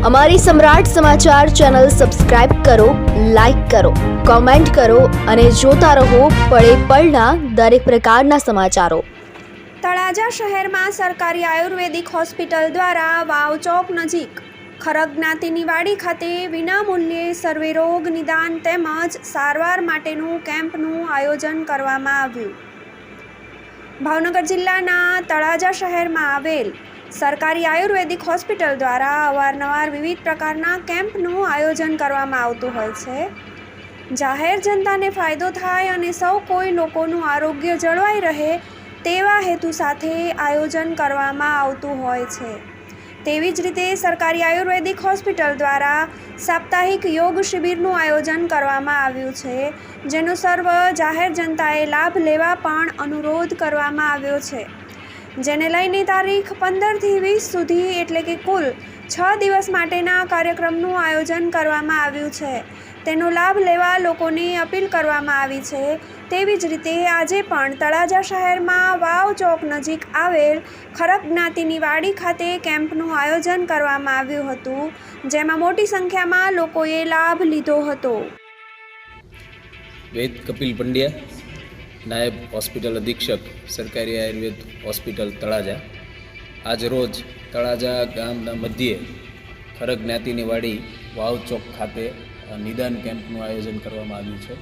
અમારી સમ્રાટ સમાચાર ચેનલ સબસ્ક્રાઇબ કરો, લાઇક કરો, કોમેન્ટ કરો અને જોતા રહો પળે પળના દરેક પ્રકારના સમાચારો। તળાજા શહેરમાં સરકારી આયુર્વેદિક હોસ્પિટલ દ્વારા વાવ ચોક નજીક ખરગ જ્ઞાતિની વાડી ખાતે વિનામૂલ્યે સર્વે રોગ નિદાન તેમજ સારવાર માટેનું કેમ્પનું આયોજન કરવામાં આવ્યું। ભાવનગર જિલ્લાના તળાજા શહેરમાં આવેલ સરકારી આયુર્વેદિક હોસ્પિટલ દ્વારા અવારનવાર વિવિધ પ્રકારના કેમ્પનું આયોજન કરવામાં આવતું હોય છે। જાહેર જનતાને ફાયદો થાય અને સૌ કોઈ લોકોનું આરોગ્ય જળવાઈ રહે તેવા હેતુ સાથે આયોજન કરવામાં આવતું હોય છે। તેવી જ રીતે સરકારી આયુર્વેદિક હોસ્પિટલ દ્વારા સાપ્તાહિક યોગ શિબિરનું આયોજન કરવામાં આવ્યું છે, જેનો સર્વ જાહેર જનતાએ લાભ લેવા પણ અનુરોધ કરવામાં આવ્યો છે, જેને લઈને તારીખ 15થી 20 સુધી એટલે કે કુલ 6 દિવસ માટેના કાર્યક્રમનું આયોજન કરવામાં આવ્યું છે। તેનો લાભ લેવા લોકોને અપીલ કરવામાં આવી છે। તેવી જ રીતે આજે પણ તળાજા શહેરમાં વાવ ચોક નજીક આવેલ ખરગ જ્ઞાતિની વાડી ખાતે કેમ્પનું આયોજન કરવામાં આવ્યું હતું, જેમાં મોટી સંખ્યામાં લોકોએ લાભ લીધો હતો। વૈદ કપિલ પંડ્યા, નાયબ હોસ્પિટલ અધિક્ષક, સરકારી આયુર્વેદ હોસ્પિટલ તળાજા। આજ રોજ તળાજા ગામના મધ્યે ખરગ જ્ઞાતિની વાડી વાવ ચોક ખાતે નિદાન કેમ્પનું આયોજન કરવામાં આવ્યું છે।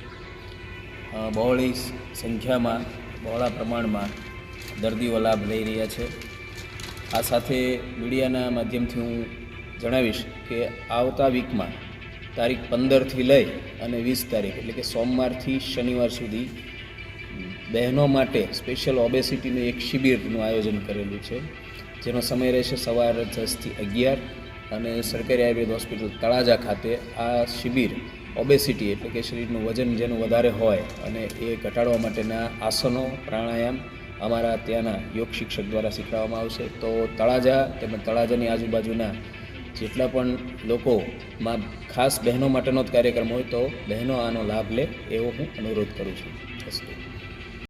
બહોળી સંખ્યામાં બહોળા પ્રમાણમાં દર્દીઓ લાભ લઈ રહ્યા છે। આ સાથે મીડિયાના માધ્યમથી હું જણાવીશ કે આવતા વીકમાં તારીખ 15થી લઈ અને 20 તારીખ એટલે કે સોમવારથી શનિવાર સુધી બહેનો માટે સ્પેશિયલ ઓબેસિટીનું એક શિબિરનું આયોજન કરેલું છે, જેનો સમય રહેશે સવારે 10 થી 11 અને સરકારી આયુર્વેદ હોસ્પિટલ તળાજા ખાતે આ શિબિર ઓબેસિટી એટલે કે શરીરનું વજન જેનું વધારે હોય અને એ ઘટાડવા માટેના આસનો, પ્રાણાયામ અમારા ત્યાંના યોગ શિક્ષક દ્વારા શીખવાડવામાં આવશે। તો તળાજા તેમજ તળાજાની આજુબાજુના જેટલા પણ લોકોમાં ખાસ બહેનો માટેનો જ કાર્યક્રમ હોય તો બહેનો આનો લાભ લે એવો હું અનુરોધ કરું છું।